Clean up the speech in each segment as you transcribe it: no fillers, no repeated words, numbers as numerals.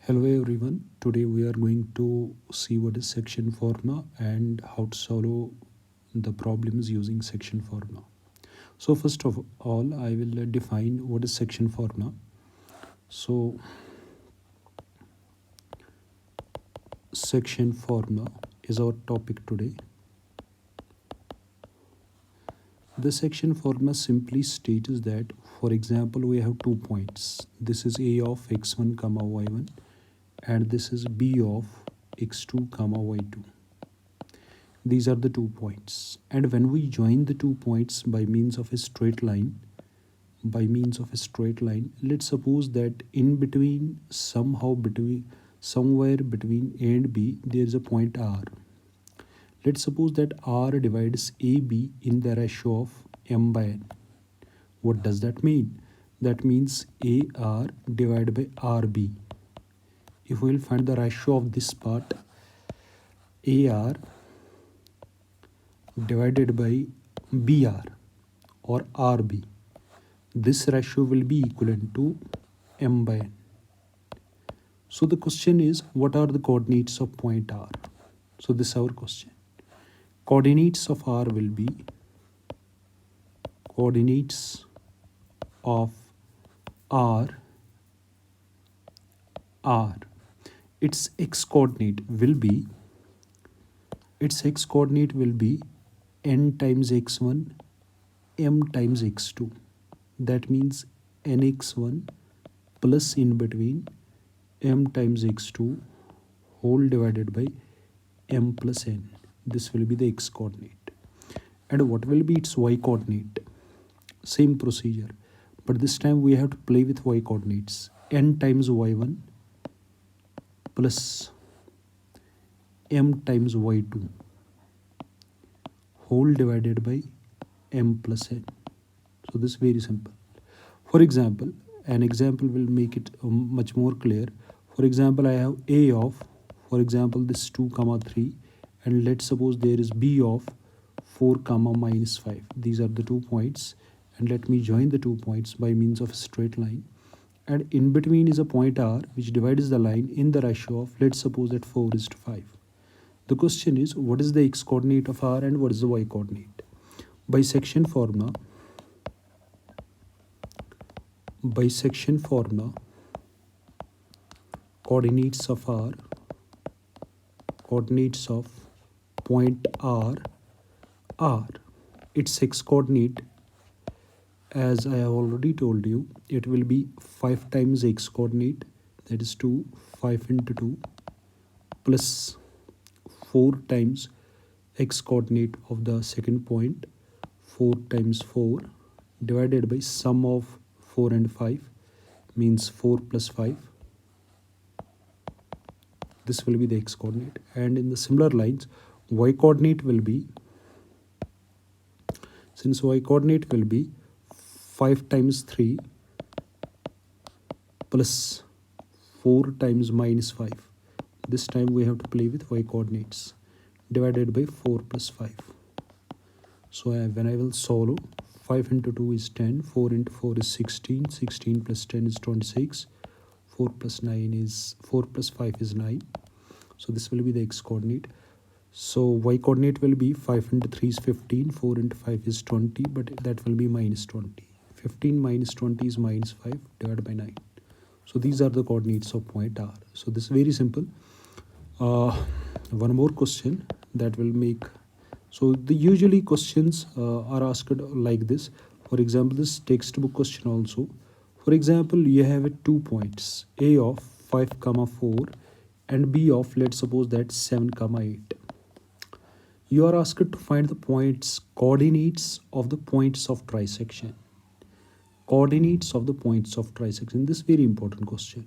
Hello everyone. Today we are going to see what is section formula and how to solve the problems using section formula. So first of all, I will define what is section formula. So section formula is our topic today. The section formula simply states that, for example, we have 2 points. This is a of x1 comma y1 and this is b of x2 comma y2. These are the 2 points, and when we join the 2 points by means of a straight line, let's suppose that in between, somewhere between a and b, there is a point r. Let's suppose that r divides ab in the ratio of m by n. What does that mean? That means ar divided by rb. If we will find the ratio of this part, ar divided by br or rb, this ratio will be equivalent to m by n. So the question is, what are the coordinates of point r? So this is our question. Coordinates of r will be coordinates of r. Its x coordinate will be n times x1 m times x2. That means nx1 plus in between m times x2 whole divided by m plus n. This will be the x coordinate. And what will be its y coordinate? Same procedure, but this time we have to play with y coordinates. N times y1 plus m times y2 whole divided by m plus n. So this is very simple. For example, an example will make it much more clear. For example, I have a of, for example, this 2 comma 3, and let's suppose there is b of 4 comma minus 5. These are the 2 points, and let me join the 2 points by means of a straight line. And in between is a point r which divides the line in the ratio of, let's suppose that 4 is to 5. The question is, what is the x coordinate of r and what is the y coordinate? By section formula, coordinates of r, coordinates of point r are its x coordinate. As I have already told you, it will be 5 times x coordinate, that is 2, 5 into 2, plus 4 times x coordinate of the second point, 4 times 4, divided by sum of 4 and 5, means 4 plus 5. This will be the x coordinate. And in the similar lines, y coordinate will be, since y coordinate will be 5 times 3 plus 4 times minus 5. This time we have to play with y coordinates, divided by 4 plus 5. So when I will solve, 5 into 2 is 10, 4 into 4 is 16, 16 plus 10 is 26, 4 plus 5 is 9. So this will be the x coordinate. So y coordinate will be 5 into 3 is 15, 4 into 5 is 20, but that will be minus 20. 15 minus 20 is minus 5 divided by 9. So these are the coordinates of point r. So this is very simple. One more question that will make, so the usually questions are asked like this. For example, this textbook question also. For example, you have 2 points, a of 5 comma 4 and b of, let's suppose that 7 comma 8. You are asked to find the points, coordinates of the points of trisection. Coordinates of the points of trisection. This is very important question.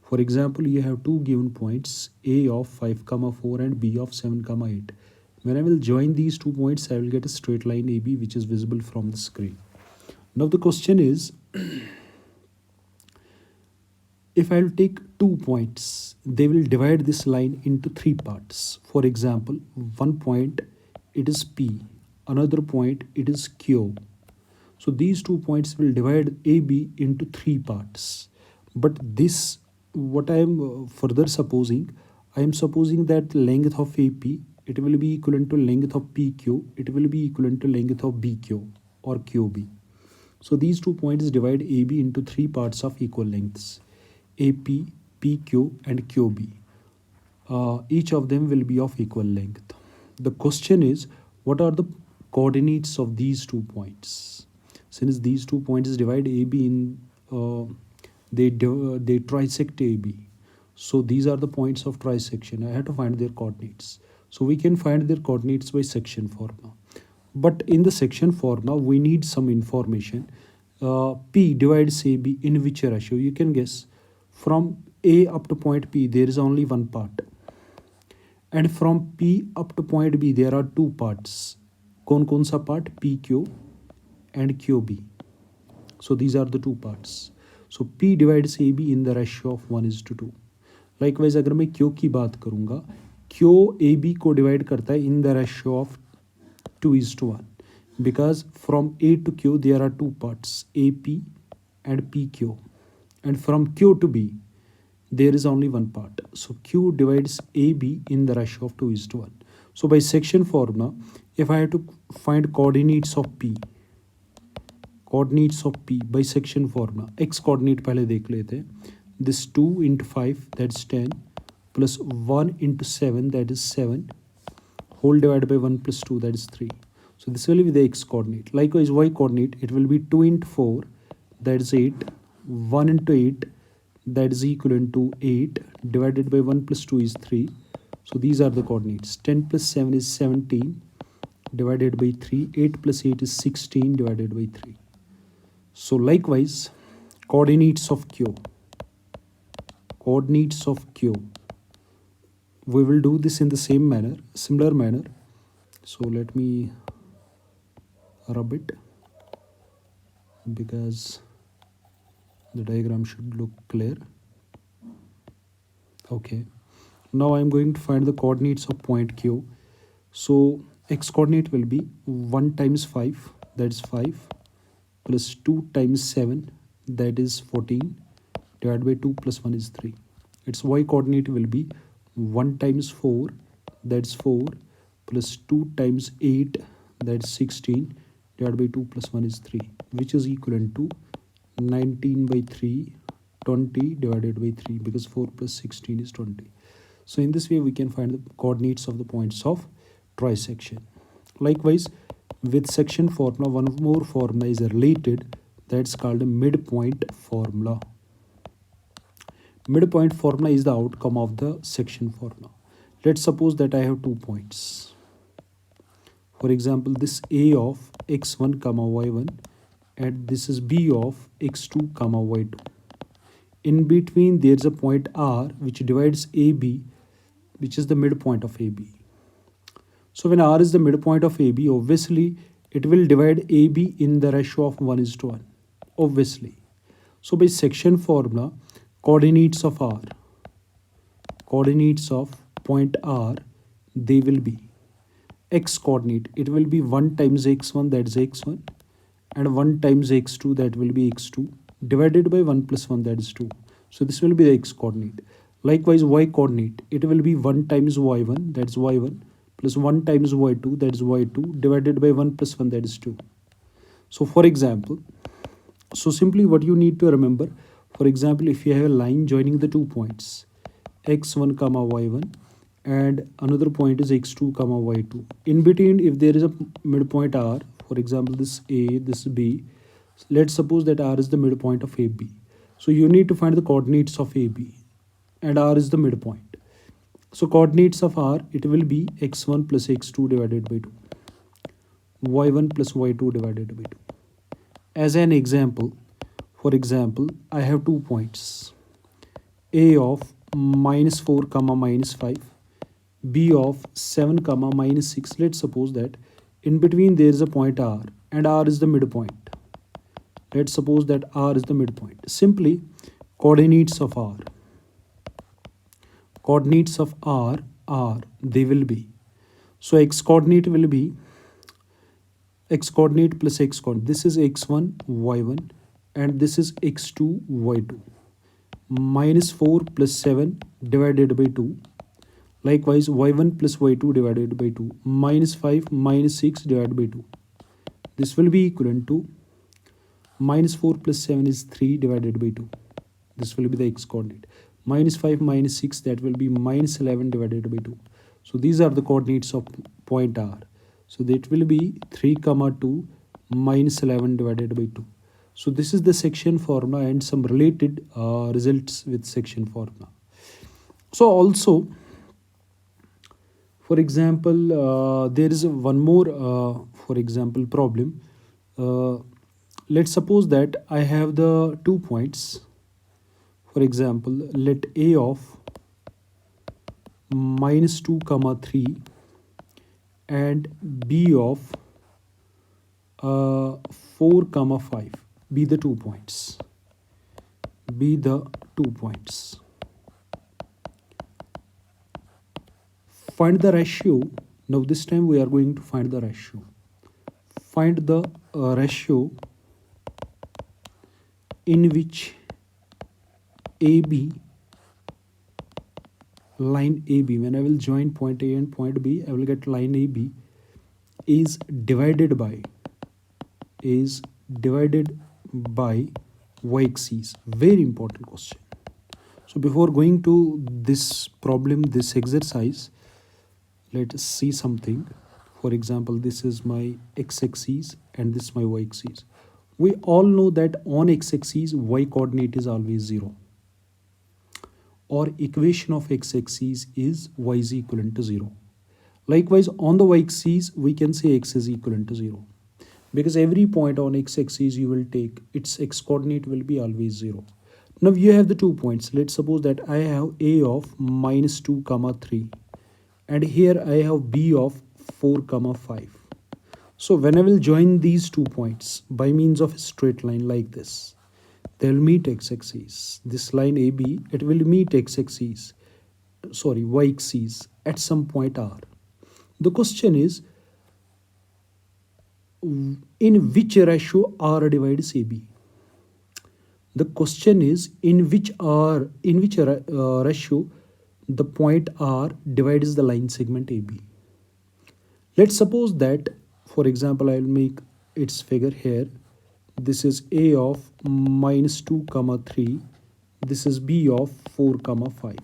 For example, you have 2 given points, a of 5 comma 4 and b of 7 comma 8. When I will join these 2 points, I will get a straight line AB which is visible from the screen. Now the question is, if I will take 2 points, they will divide this line into 3 parts. For example, one point, it is P, another point, it is Q. So these 2 points will divide AB into 3 parts. But this what I am further supposing, I am supposing that length of AP, it will be equivalent to length of PQ, it will be equivalent to length of BQ or QB. So these 2 points divide AB into three parts of equal lengths, AP, PQ and QB. Each of them will be of equal length. The question is, what are the coordinates of these 2 points? Since these 2 points divide AB in, they trisect AB. So these are the points of trisection. I have to find their coordinates. So we can find their coordinates by section formula. But in the section formula, we need some information. P divides AB in which ratio? You can guess. From A up to point P, there is only one part. And from P up to point B, there are two parts. कौन सा part? PQ and QB. So these are the two parts. So P divides AB in the ratio of 1:2. Likewise, अगर मैं Q की बात करूँगा, Q AB को divide करता है in the ratio of 2:1. Because from A to Q there are two parts, AP and PQ. And from Q to B, there is only one part. So Q divides AB in the ratio of 2:1. So by section formula, if I have to find coordinates of P by section formula, x coordinate पहले देख लेते हैं. This 2 into 5, that's 10, plus 1 into 7, that is 7, whole divided by 1 plus 2, that is 3. So this will be the x coordinate. Likewise, y coordinate, it will be 2 into 4, that is 8, 1 into 8, that is equivalent to 8, divided by 1 plus 2 is 3. So these are the coordinates. 10 plus 7 is 17, divided by 3. 8 plus 8 is 16, divided by 3. So likewise, coordinates of Q. We will do this in the similar manner. So let me rub it, because the diagram should look clear. Okay. Now I am going to find the coordinates of point Q. So x coordinate will be 1 times 5, that is 5, plus 2 times 7, that is 14, divided by 2 plus 1 is 3. Its y coordinate will be 1 times 4, that's 4, plus 2 times 8, that's 16, divided by 2 plus 1 is 3, which is equivalent to 19 by 3, 20 divided by 3, because 4 plus 16 is 20. So in this way, we can find the coordinates of the points of trisection. Likewise, with section formula, one more formula is related, that's called a midpoint formula. Midpoint formula is the outcome of the section formula. Let's suppose that I have 2 points. For example, this A of x1 comma y1, and this is B of x2 comma y2. In between, there is a point R which divides AB, which is the midpoint of AB. So when R is the midpoint of AB, obviously it will divide AB in the ratio of 1:1. Obviously. So by section formula, coordinates of point R, they will be x coordinate. It will be 1 times x1, that is x1, and 1 times x2, that will be x2, divided by 1 plus 1, that is 2. So this will be the x coordinate. Likewise, y coordinate, it will be 1 times y1, that's y1, plus 1 times y2, that is y2, divided by 1 plus 1, that is 2. So for example, so simply what you need to remember, for example, if you have a line joining the 2 points, x1 comma y1, and another point is x2 comma y2. In between, if there is a midpoint R, for example, this A, this B, let's suppose that R is the midpoint of AB. So you need to find the coordinates of AB, and R is the midpoint. So coordinates of R, it will be x1 plus x2 divided by 2, y1 plus y2 divided by 2. As an example, for example, I have 2 points, A of -4 comma -5, B of 7 comma -6. Let's suppose that in between there is a point R, and R is the midpoint. Let's suppose that R is the midpoint. Simply, coordinates of R are, they will be, so x coordinate will be x coordinate plus x coordinate. This is x1 y1, and this is x2 y2. minus 4 plus 7 divided by 2. Likewise, y1 plus y2 divided by 2. Minus 5 minus 6 divided by 2. This will be equivalent to minus 4 plus 7 is 3 divided by 2. This will be the x coordinate. Minus 5 minus 6, that will be minus 11 divided by 2. So these are the coordinates of point R. So that will be 3 comma 2 minus 11 divided by 2. So this is the section formula and some related results with section formula. So also, for example, there is one more, for example, problem. Let's suppose that I have the 2 points. For example, let A of minus 2 comma 3 and B of 4 comma 5 be the 2 points. Be the 2 points. Find the ratio. Now this time we are going to find the ratio. Find the ratio in which AB, line AB, when I will join point A and point B, I will get line AB is divided by y-axis. Very important question. So before going to this problem, this exercise, let us see something. For example, this is my x-axis and this is my y-axis. We all know that on x-axis y coordinate is always 0. Or equation of x-axis is y is equivalent to 0. Likewise, on the y-axis, we can say x is equivalent to 0. Because every point on x-axis you will take, its x-coordinate will be always 0. Now you have the 2 points. Let's suppose that I have A of minus 2 comma 3. And here I have B of 4 comma 5. So when I will join these 2 points by means of a straight line like this, they will meet x-axis. This line AB, it will meet y-axis at some point R. The question is, in which ratio R divides AB? The question is, in which ratio the point R divides the line segment AB? Let's suppose that, for example, I will make its figure here. This is A of minus 2 comma 3. This is B of 4 comma 5.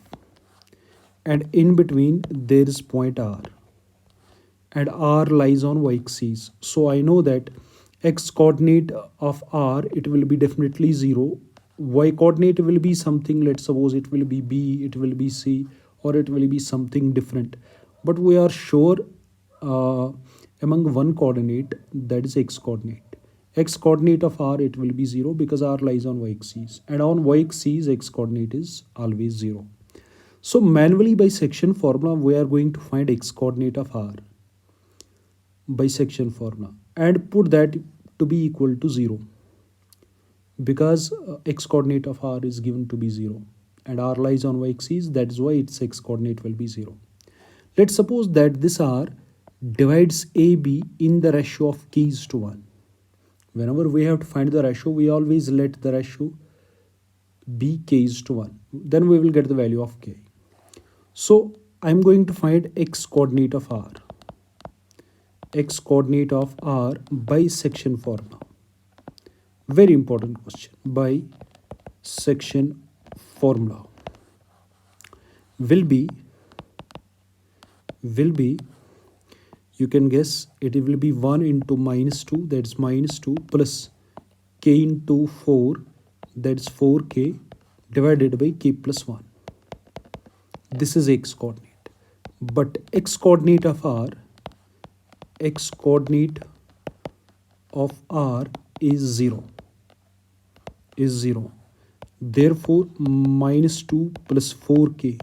And in between there is point R. And R lies on y-axis. So I know that x coordinate of R, it will be definitely 0. Y coordinate will be something, let's suppose it will be B, it will be C, or it will be something different. But we are sure among one coordinate, that is x coordinate. X coordinate of R, it will be 0 because R lies on y-axis. And on y-axis, x coordinate is always 0. So manually by section formula, we are going to find x coordinate of R by section formula and put that to be equal to 0 because x coordinate of R is given to be 0 and R lies on y-axis, that is why its x coordinate will be 0. Let's suppose that this R divides AB in the ratio of k is to 1. Whenever we have to find the ratio, we always let the ratio be k is to 1. Then we will get the value of k. So I'm going to find x coordinate of R. X coordinate of R by section formula. Very important question. By section formula will be, you can guess, it will be 1 into minus 2, that's minus 2, plus k into 4, that's 4k, divided by k plus 1. This is x coordinate. But x coordinate of R, x coordinate of R is 0. Therefore, minus 2 plus 4k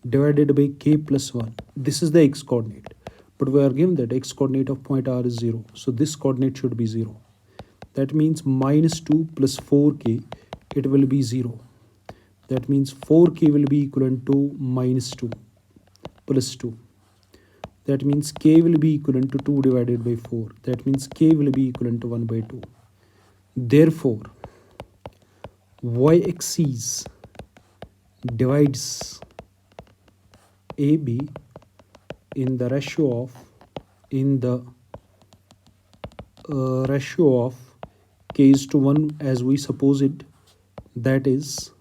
divided by k plus 1. This is the x coordinate. But we are given that x coordinate of point R is 0. So this coordinate should be 0. That means minus 2 plus 4k, it will be 0. That means 4k will be equivalent to minus 2 plus 2. That means k will be equivalent to 2 divided by 4. That means k will be equivalent to 1 by 2. Therefore, y-axis divides AB in the ratio of k is to 1 as we suppose it, that is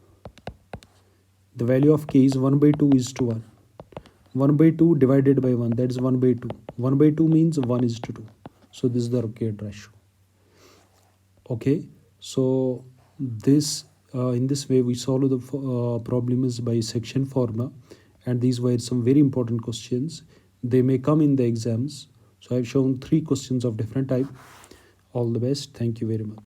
the value of k is 1 by 2 is to 1. 1 by 2 divided by 1, that is 1 by 2. 1 by 2 means 1 is to 2. So this is the required ratio. Okay, so this in this way we solve the problems by section formula, and these were some very important questions. They may come in the exams. So I've shown 3 questions of different type. All the best. Thank you very much.